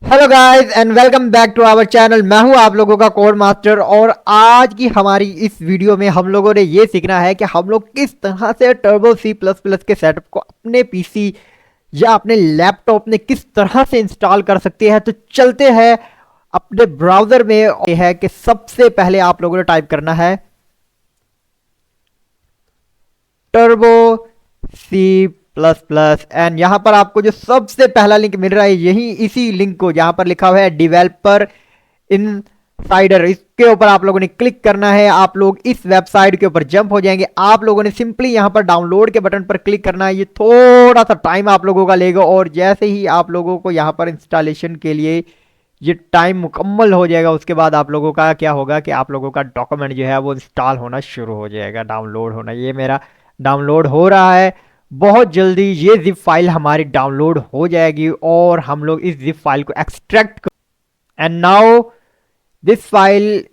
Hello guys and welcome back to our channel. मैं हूं आप लोगों का कोड मास्टर और आज की हमारी इस वीडियो में हम लोगों ने ये सीखना है कि हम लोग किस तरह से टर्बो सी प्लस प्लस के सेटअप को अपने पीसी या अपने लैपटॉप में किस तरह से इंस्टॉल कर सकते हैं। तो चलते हैं अपने ब्राउजर में। ये है कि सबसे पहले आप लोगों ने टाइप करना है turbo C plus plus and यहां पर आपको जो सबसे पहला लिंक मिल रहा है यही इसी लिंक को जहां पर लिखा हुआ है डेवलपर इनसाइडर, इसके ऊपर आप लोगों ने क्लिक करना है। आप लोग इस वेबसाइट के ऊपर जंप हो जाएंगे। आप लोगों ने सिंपली यहां पर डाउनलोड के बटन पर क्लिक करना है। ये थोड़ा सा टाइम आप लोगों का लेगा और जैसे ही आप लोगों को यहां पर इंस्टॉलेशन के लिए ये टाइम मुकम्मल हो जाएगा उसके बाद आप लोगों का क्या होगा कि आप लोगों का डॉक्यूमेंट जो है वो इंस्टॉल होना शुरू हो जाएगा, डाउनलोड होना। ये मेरा डाउनलोड हो रहा है। बहुत जल्दी ये जिप फाइल हमारी डाउनलोड हो जाएगी और हम लोग इस जिप फाइल को extract and now this file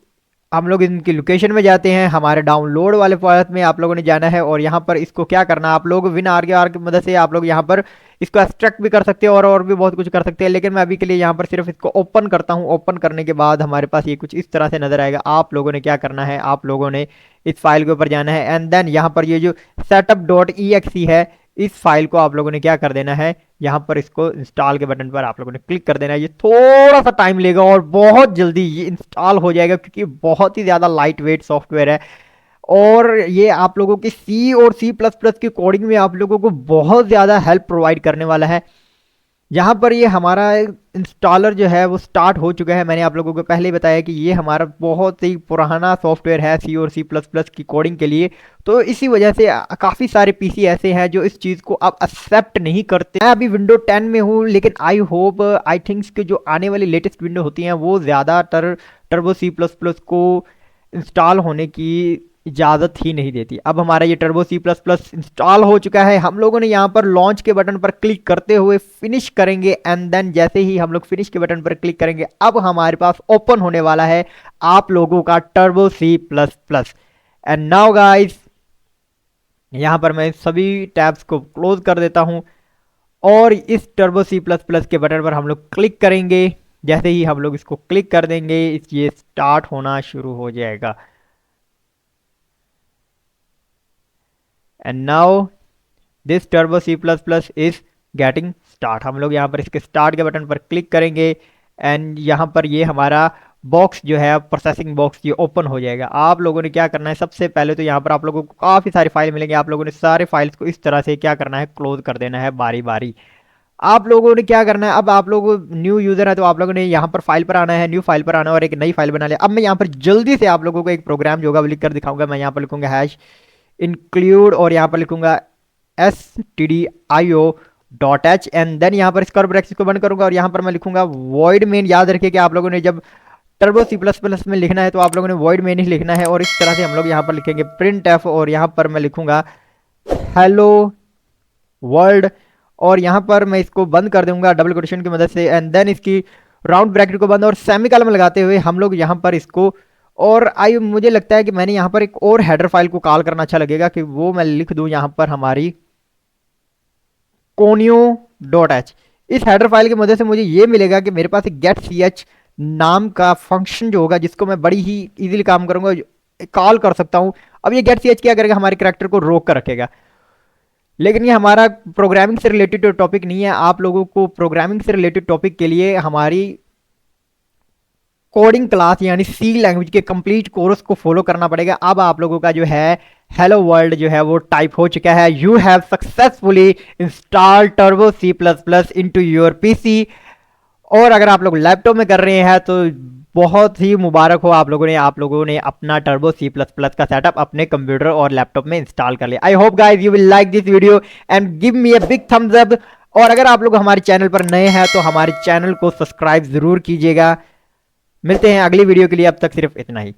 हम लोग इनकी लोकेशन में जाते हैं। हमारे डाउनलोड वाले फाइल में आप लोगों ने जाना है और यहाँ पर इसको क्या करना है, आप लोग विन आर की मदद से आप लोग यहाँ पर इसको एक्सट्रैक्ट भी कर सकते हैं और भी बहुत कुछ कर सकते हैं। लेकिन मैं अभी के लिए यहाँ पर सिर्फ इसको ओपन करता हूँ। ओपन करने के बाद हमारे पास ये कुछ इस तरह से नजर आएगा। आप लोगों ने क्या करना है, आप लोगों ने इस फाइल के ऊपर जाना है एंड देन यहाँ पर ये जो setup.exe है इस फाइल को आप लोगों ने क्या कर देना है, यहाँ पर इसको इंस्टॉल के बटन पर आप लोगों ने क्लिक कर देना है। ये थोड़ा सा टाइम लेगा और बहुत जल्दी ये इंस्टॉल हो जाएगा क्योंकि बहुत ही ज़्यादा लाइट वेट सॉफ्टवेयर है और ये आप लोगों की सी और सी प्लस प्लस की कोडिंग में आप लोगों को बहुत ज़्यादा हेल्प प्रोवाइड करने वाला है। यहाँ पर ये हमारा इंस्टॉलर जो है वो स्टार्ट हो चुका है। मैंने आप लोगों को पहले ही बताया कि ये हमारा बहुत ही पुराना सॉफ्टवेयर है सी और सी प्लस प्लस की कोडिंग के लिए। तो इसी वजह से काफ़ी सारे पीसी ऐसे हैं जो इस चीज़ को अब एक्सेप्ट नहीं करते। मैं अभी विंडो 10 में हूँ लेकिन आई होप आई थिंक्स कि जो आने वाली लेटेस्ट विंडो होती हैं वो ज़्यादातर टर्बो सी प्लस प्लस को इंस्टॉल होने की इजाज़त ही नहीं देती। अब हमारा ये turbo C plus plus install हो चुका है। हम लोगों ने यहाँ पर लॉन्च के बटन पर क्लिक करते हुए फिनिश करेंगे एंड देन जैसे ही हम लोग फिनिश के बटन पर क्लिक करेंगे अब हमारे पास ओपन होने वाला है आप लोगों का turbo C plus plus. And now guys यहाँ पर मैं सभी टैब्स को क्लोज कर देता हूँ और इस टर्बो सी प्लस प्लस के बटन पर हम लोग क्लिक करेंगे। जैसे ही हम लोग इसको क्लिक कर देंगे ये स्टार्ट होना शुरू हो जाएगा। And now this turbo C plus plus is getting start. हम लोग यहाँ पर इसके स्टार्ट के बटन पर क्लिक करेंगे एंड यहाँ पर ये हमारा बॉक्स जो है प्रोसेसिंग बॉक्स ये ओपन हो जाएगा। आप लोगों ने क्या करना है, सबसे पहले तो यहाँ पर आप लोगों को काफ़ी सारी फाइल मिलेंगे। आप लोगों ने सारे फाइल्स को इस तरह से क्या करना है, क्लोज कर देना है बारी बारी। आप लोगों ने क्या करना है, अब आप लोग न्यू यूज़र है तो आप लोगों ने यहाँ पर फाइल पर आना है, न्यू फाइल पर आना है और एक नई फाइल बना लिया। अब मैं यहाँ पर जल्दी से आप लोगों को एक प्रोग्राम जो होगा वो लिख कर दिखाऊंगा। मैं यहाँ पर लिखूंगा हैश इंक्लूड और यहाँ पर लिखूंगा stdio.h एंड देन यहाँ पर स्क्वायर ब्रैकेट को बंद करूंगा और यहाँ पर मैं लिखूंगा void main। याद रखिए कि आप लोगों ने जब टर्बो सी प्लस प्लस में लिखना है तो आप लोगों ने void main ही लिखना है और इस तरह से हम लोग यहाँ पर लिखेंगे printf और यहाँ पर मैं लिखूंगा हेलो वर्ल्ड और यहाँ पर मैं इसको बंद कर दूंगा डबल कोटेशन की मदद से एंड देन इसकी राउंड ब्रैकेट को बंद और सेमीकोलन लगाते हुए हम लोग यहाँ पर इसको और मुझे लगता है कि मैंने यहाँ पर एक और हेडर फाइल को कॉल करना अच्छा लगेगा कि वो मैं लिख दूं यहाँ पर हमारी conio.h। इस हेडर फाइल की मदद से मुझे ये मिलेगा कि मेरे पास एक गेट सी एच नाम का फंक्शन जो होगा जिसको मैं बड़ी ही इजीली काम करूंगा, कॉल कर सकता हूं। अब ये गेट सी एच क्या करेगा, हमारे कैरेक्टर को रोक कर रखेगा। लेकिन ये हमारा प्रोग्रामिंग से रिलेटेड टॉपिक नहीं है। आप लोगों को प्रोग्रामिंग से रिलेटेड टॉपिक के लिए हमारी कोडिंग क्लास यानी सी लैंग्वेज के कंप्लीट कोर्स को फॉलो करना पड़ेगा। अब आप लोगों का जो है हेलो वर्ल्ड जो है वो टाइप हो चुका है। You have successfully install turbo C plus plus into your PC. और अगर आप लोग लैपटॉप में कर रहे हैं तो बहुत ही मुबारक हो, आप लोगों ने अपना टर्बो सी प्लस प्लस का सेटअप अपने कंप्यूटर और लैपटॉप में इंस्टॉल कर लिया। I hope guys you will like this video and give me a big thumbs up. और अगर आप लोग हमारे चैनल पर नए हैं तो हमारे चैनल को सब्सक्राइब जरूर कीजिएगा। मिलते हैं अगली वीडियो के लिए, अब तक सिर्फ इतना ही।